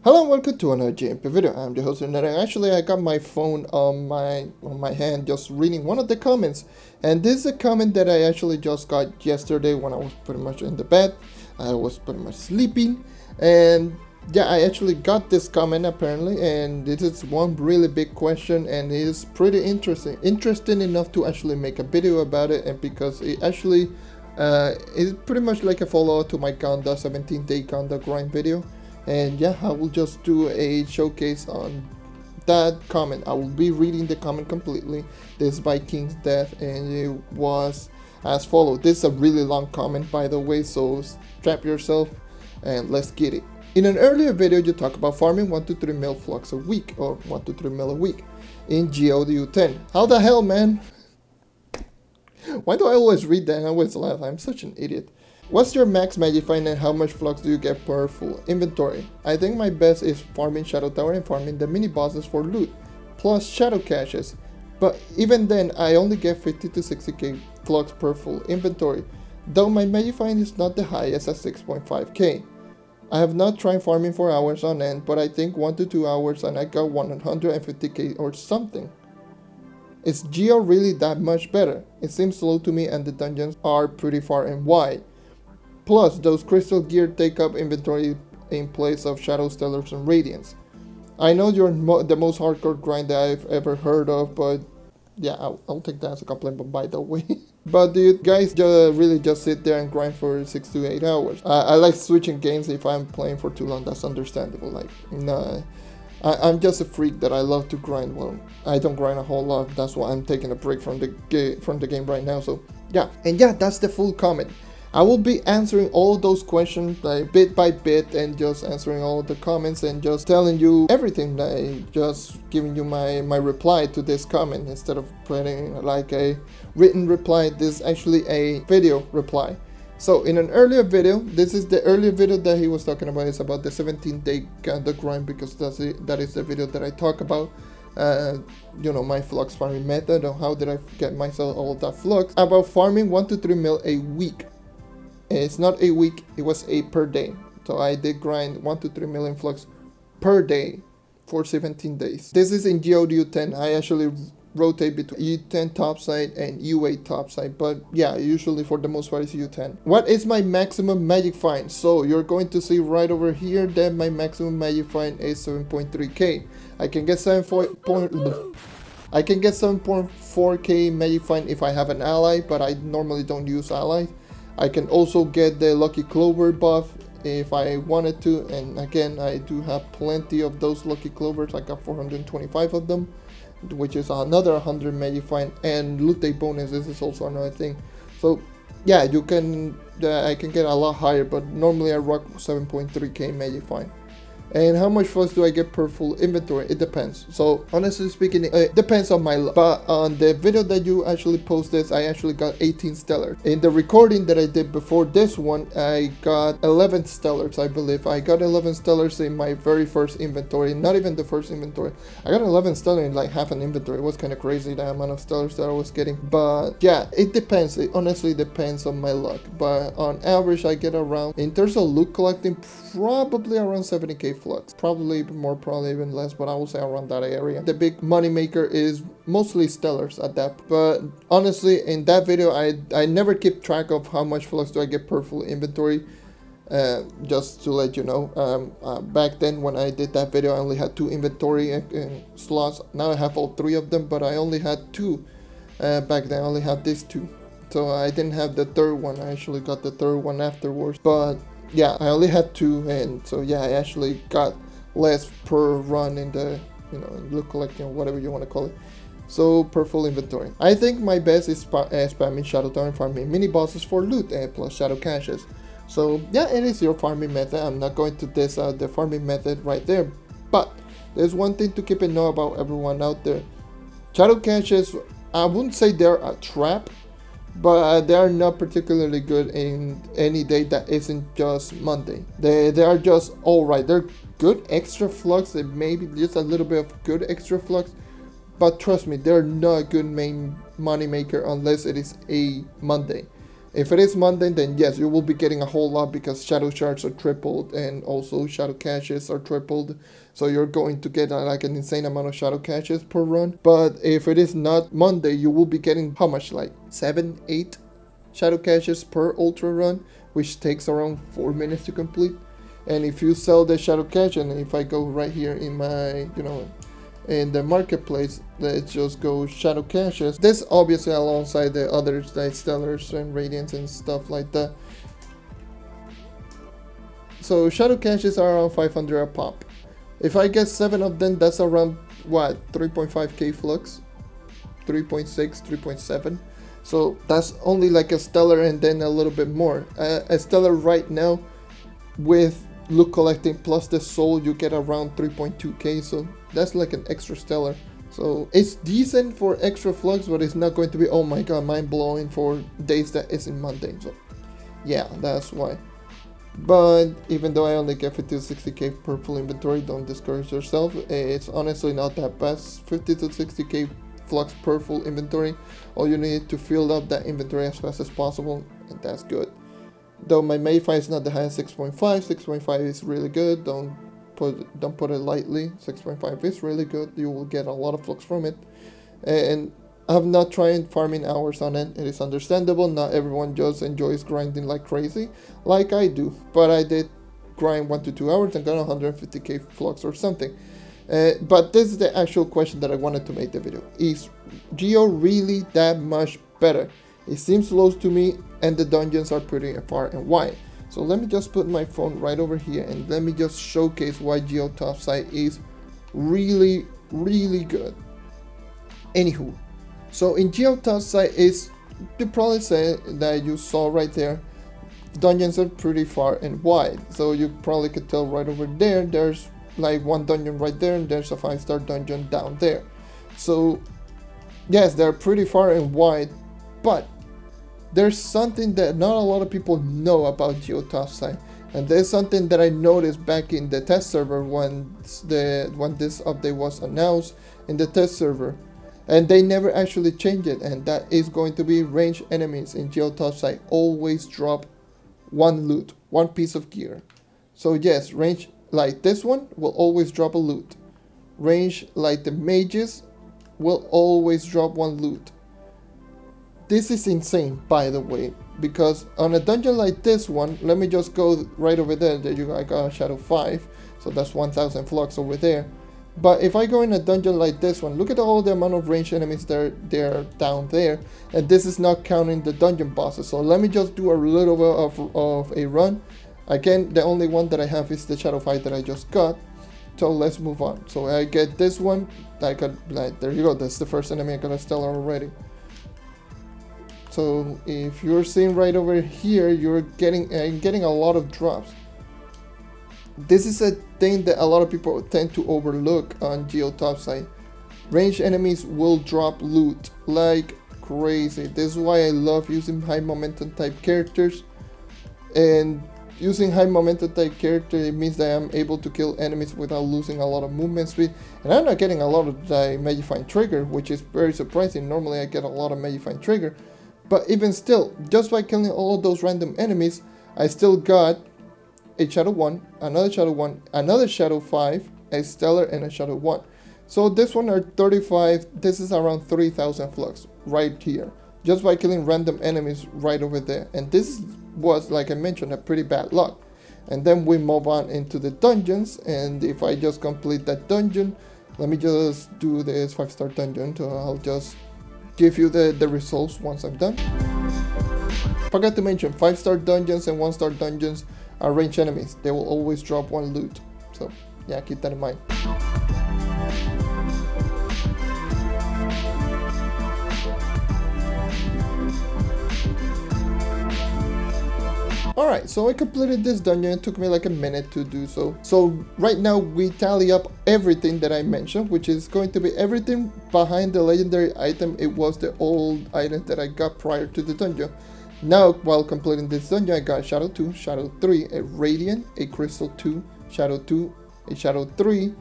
Hello and welcome to another JNMG video. I'm the host JonNario. Actually, I got my phone on my hand just reading one of the comments, and this is a comment that I actually just got yesterday when I was pretty much in the bed. I was pretty much sleeping, and yeah, I actually got this comment apparently, and this is one really big question, and it is pretty interesting enough to actually make a video about it, and because it actually is pretty much like a follow-up to my Ganda 17-day Ganda grind video. And yeah, I will just do a showcase on that comment. I will be reading the comment completely. This is by King's Death, and it was as follows. This is a really long comment, by the way, so strap yourself and let's get it. In an earlier video, you talk about farming 1 to 3 mil flux a week, or 1 to 3 mil a week in Geode 10. How the hell, man? Why do I always read that and I always laugh? I'm such an idiot. What's your max magifying and how much flux do you get per full inventory? I think my best is farming Shadow Tower and farming the mini bosses for loot, plus shadow caches. But even then, I only get 50 to 60k flux per full inventory, though my magifying is not the highest at 6.5k. I have not tried farming for hours on end, but I think 1 to 2 hours and I got 150k or something. Is Geo really that much better? It seems slow to me and the dungeons are pretty far and wide. Plus, those crystal gear take up inventory in place of Shadow Stellars and Radiance. I know you're the most hardcore grind that I've ever heard of, but yeah, I'll take that as a compliment, by the way. But do you guys really just sit there and grind for 6 to 8 hours? I like switching games if I'm playing for too long, that's understandable. Like, nah, I'm just a freak that I love to grind. Well, I don't grind a whole lot, that's why I'm taking a break from the game right now, so yeah. And yeah, that's the full comment. I will be answering all those questions like bit by bit, and just answering all the comments and just telling you everything, like just giving you my reply to this comment instead of putting like a written reply. This is actually a video reply. So in an earlier video, this is the earlier video that he was talking about. It's about the 17-day Ganda grind, because that is the video that I talk about. You know, my flux farming method, or how did I get myself all that flux, about farming 1 to 3 mil a week. It's not a week, it was a per day. So I did grind 1 to 3 million flux per day for 17 days. This is in Geode 10. I actually rotate between U10 topside and U8 topside, but yeah, usually for the most part it's U10. What is my maximum magic find? So you're going to see right over here that my maximum magic find is 7.3k. I can get 7.4k magic find if I have an ally, but I normally don't use allies. I can also get the Lucky Clover buff if I wanted to, and again, I do have plenty of those Lucky Clovers. I got 425 of them, which is another 100 magifying, and loot day bonus. This is also another thing. So yeah, you can I can get a lot higher, but normally I rock 7.3k magifying. And how much flux do I get per full inventory? It depends. So honestly speaking, it depends on my luck. But on the video that you actually posted, I actually got 18 stellars. In the recording that I did before this one, I got 11 stellars, I believe. I got 11 stellars in my very first inventory, not even the first inventory. I got 11 stellars in like half an inventory. It was kind of crazy, the amount of stellars that I was getting. But yeah, it depends. It honestly depends on my luck. But on average, I get around, in terms of loot collecting, probably around 70k flux. Probably more, probably even less, but I will say around that area. The big money maker is mostly stellars at that. But honestly, in that video, I never keep track of how much flux do I get per full inventory. Just to let you know, back then when I did that video, I only had 2 inventory slots. Now I have all 3 of them, but I only had 2 back then. I only had these 2, so I didn't have the third one. I actually got the third one afterwards, but yeah, I only had 2, and so yeah, I actually got less per run in the, you know, in loot collecting, or whatever you want to call it. So per full inventory, I think my best is spamming Shadow Tower and farming mini bosses for loot plus shadow caches. So yeah, it is your farming method. I'm not going to diss out the farming method right there, but there's one thing to keep in know about everyone out there. Shadow caches, I wouldn't say they're a trap, but they are not particularly good in any day that isn't just Monday. They are just alright. They're good extra flux, and maybe just a little bit of good extra flux, but trust me, they're not a good main money maker unless it is a Monday. If it is Monday, then yes, you will be getting a whole lot because shadow shards are tripled and also shadow caches are tripled. So you're going to get like an insane amount of shadow caches per run. But if it is not Monday, you will be getting how much, like 7, 8 shadow caches per ultra run, which takes around 4 minutes to complete. And if you sell the shadow cache, and if I go right here in my, in the marketplace, let's just go shadow caches. This obviously alongside the others like stellars and radiants and stuff like that. So shadow caches are around 500 a pop. If I get 7 of them, that's around what, 3.5k flux, 3.6, 3.7. So that's only like a stellar and then a little bit more. A stellar right now with loot collecting plus the soul, you get around 3.2k, so that's like an extra stellar. So it's decent for extra flux, but it's not going to be, oh my god, mind-blowing for days that isn't Monday. So yeah, that's why. But even though I only get 50 to 60k per full inventory, don't discourage yourself. It's honestly not that bad. 50 to 60k flux per full inventory. All you need to fill up that inventory as fast as possible, and that's good. Though my Mayfire is not the highest, 6.5. 6.5 is really good. Don't put it lightly. 6.5 is really good. You will get a lot of flux from it. And I have not tried farming hours on it. It is understandable. Not everyone just enjoys grinding like crazy, like I do. But I did grind 1 to 2 hours and got 150k flux or something. But this is the actual question that I wanted to make the video. Is Geo really that much better? It seems low to me, and the dungeons are pretty far and wide. So let me just put my phone right over here and let me just showcase why Geode Topside is really, really good. Anywho, so in Geode Topside is, you probably say that you saw right there, dungeons are pretty far and wide. So you probably could tell right over there, there's like one dungeon right there and there's a 5-star dungeon down there. So yes, they're pretty far and wide, but there's something that not a lot of people know about Geode Topside, and there's something that I noticed back in the test server when this update was announced in the test server, and they never actually changed it, and that is going to be ranged enemies in Geode Topside always drop one loot, one piece of gear. So yes, range like this one will always drop a loot. Range like the mages will always drop one loot. This is insane, by the way, because on a dungeon like this one, let me just go right over there. I got a Shadow 5, so that's 1000 flux over there. But if I go in a dungeon like this one, look at all the amount of ranged enemies there down there, and this is not counting the dungeon bosses. So let me just do a little bit of a run. Again, the only one that I have is the Shadow 5 that I just got. So let's move on. So I get this one. I got, like, there you go. That's the first enemy. I got a stellar already. So if you're seeing right over here, you're getting a lot of drops. This is a thing that a lot of people tend to overlook on Geode Topside. Ranged enemies will drop loot like crazy. This is why I love using high momentum type characters. And using high momentum type character, it means that I'm able to kill enemies without losing a lot of movement speed. And I'm not getting a lot of the Magifying Trigger, which is very surprising. Normally I get a lot of Magifying Trigger. But even still, just by killing all of those random enemies, I still got a Shadow 1, another Shadow 1, another Shadow 5, a Stellar, and a Shadow 1. So this one are 35, this is around 3000 flux right here, just by killing random enemies right over there. And this was, like I mentioned, a pretty bad luck. And then we move on into the dungeons, and if I just complete that dungeon, let me just do this 5-star dungeon, so I'll just give you the results once I'm done. Forgot to mention, 5-star dungeons and 1-star dungeons are ranged enemies. They will always drop one loot. So yeah, keep that in mind. Alright, so I completed this dungeon. It took me like a minute to do so. So right now we tally up everything that I mentioned, which is going to be everything behind the legendary item. It was the old item that I got prior to the dungeon. Now, while completing this dungeon, I got Shadow 2, Shadow 3, a Radiant, a Crystal 2, Shadow 2, a Shadow 3,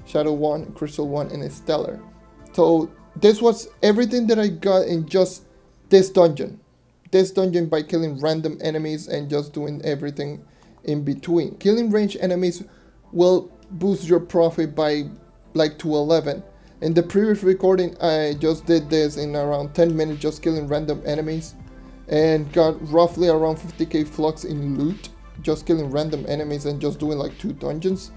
Shadow 1, Crystal 1, and a Stellar. So this was everything that I got in just this dungeon. this dungeon by killing random enemies and just doing everything in between. Killing ranged enemies will boost your profit by like to 11. In the previous recording, I just did this in around 10 minutes, just killing random enemies, and got roughly around 50k flux in loot, just killing random enemies and just doing like 2 dungeons.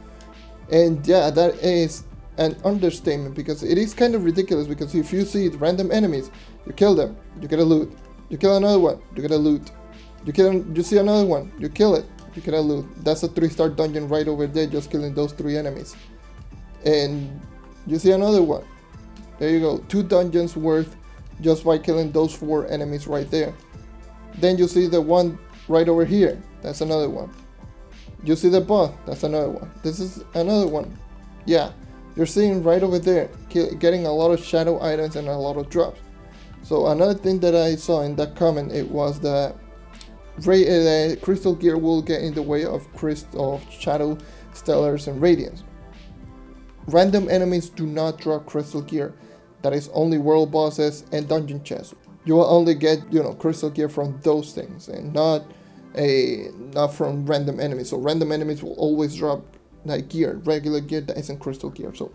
And yeah, that is an understatement, because it is kind of ridiculous, because if you see random enemies, you kill them, you get a loot. You kill another one, you get a loot. You see another one, you kill it, you get a loot. That's a 3-star dungeon right over there, just killing those 3 enemies. And you see another one. There you go, 2 dungeons worth just by killing those 4 enemies right there. Then you see the one right over here. That's another one. You see the boss. That's another one. This is another one. Yeah, you're seeing right over there, getting a lot of shadow items and a lot of drops. So another thing that I saw in that comment, it was that crystal gear will get in the way of shadow, stellars, and radiance. Random enemies do not drop crystal gear. That is only world bosses and dungeon chests. You will only get, crystal gear from those things, and not from random enemies. So random enemies will always drop like regular gear that isn't crystal gear. So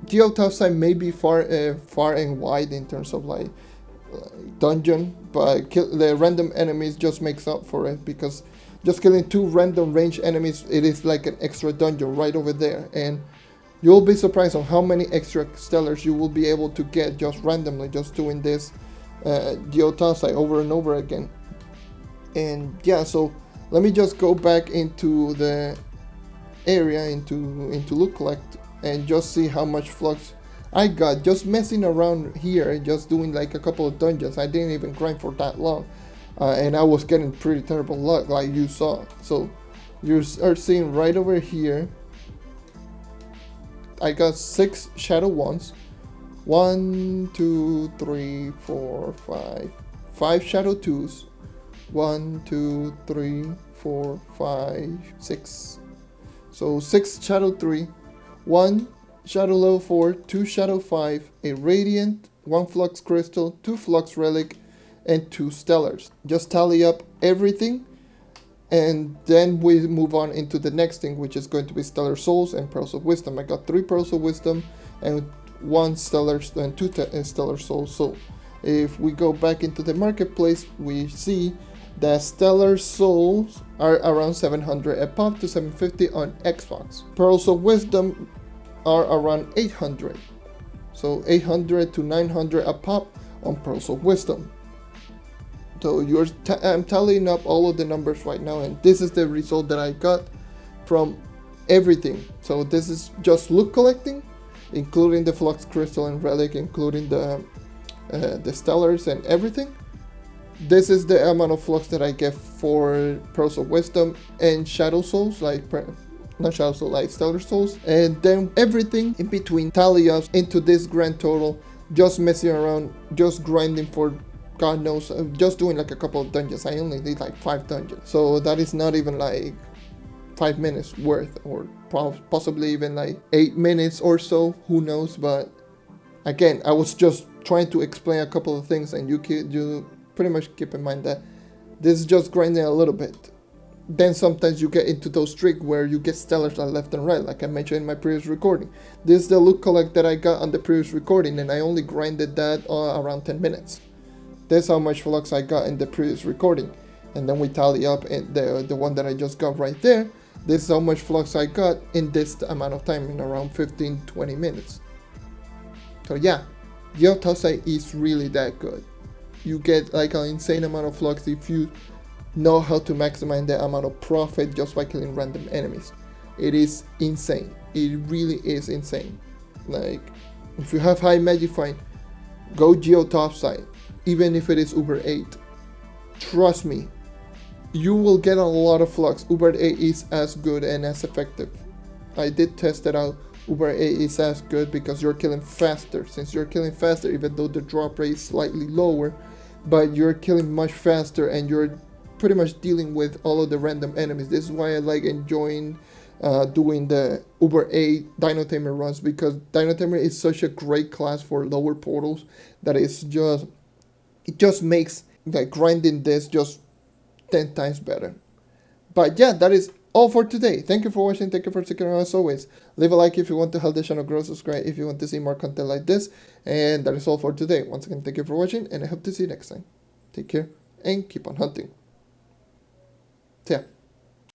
Geode Topside may be far and wide in terms of like dungeon, but the random enemies just makes up for it, because just killing 2 random ranged enemies, it is like an extra dungeon right over there, and you'll be surprised on how many extra stellars you will be able to get just randomly, just doing this Geode Topside over and over again. And yeah, so let me just go back into the area, into loot collect, and just see how much flux I got just messing around here and just doing like a couple of dungeons. I didn't even grind for that long, and I was getting pretty terrible luck, like you saw. So you are seeing right over here, I got 6 shadow ones. 1, 2, 3, 4, 5. 5 shadow 2s. 1, 2, 3, 4, 5, 6. So 6 shadow 3, 1 shadow level 4, 2 shadow 5, a radiant, 1 flux crystal, 2 flux relic, and 2 stellars. Just tally up everything, and then we move on into the next thing, which is going to be stellar souls and pearls of wisdom. I got 3 pearls of wisdom and 1 stellar and 2 stellar souls. So if we go back into the marketplace, we see that stellar souls are around 700 a pop to 750 on Xbox. Pearls of wisdom are around 800. So 800 to 900 a pop on pearls of wisdom. So I'm tallying up all of the numbers right now, and this is the result that I got from everything. So this is just loot collecting, including the flux crystal and relic, including the stellars and everything. This is the amount of flux that I get for pearls of wisdom and shadow souls, like not shadow souls, like stellar souls, and then everything in between tally up into this grand total. Just messing around, just grinding for God knows, just doing like a couple of dungeons. I only did like 5 dungeons, so that is not even like 5 minutes worth, or possibly even like 8 minutes or so, who knows. But again, I was just trying to explain a couple of things, and you pretty much keep in mind that this is just grinding a little bit. Then sometimes you get into those tricks where you get stellars left and right, like I mentioned in my previous recording. This is the loot collect that I got on the previous recording, and I only grinded that around 10 minutes. That's how much flux I got in the previous recording. And then we tally up in the one that I just got right there. This is how much flux I got in this amount of time, in around 15-20 minutes. So yeah, Geode Topside is really that good. You get like an insane amount of flux if you know how to maximize the amount of profit just by killing random enemies. It is insane. It really is insane. Like, if you have high magifying, go Geode Topside. Even if it is Uber 8, trust me, you will get a lot of flux. Uber 8 is as good and as effective. I did test it out. Uber 8 is as good because you're killing faster. Since you're killing faster, even though the drop rate is slightly lower, but you're killing much faster, and you're pretty much dealing with all of the random enemies. This is why I like enjoying doing the Uber 8 Dino Tamer runs, because Dino Tamer is such a great class for lower portals that it's just, it just makes like grinding this just 10 times better. But yeah, that is all for today. Thank you for watching. Thank you for sticking around as always. Leave a like if you want to help the channel grow. Subscribe if you want to see more content like this. And that is all for today. Once again, thank you for watching, and I hope to see you next time. Take care and keep on hunting. See ya.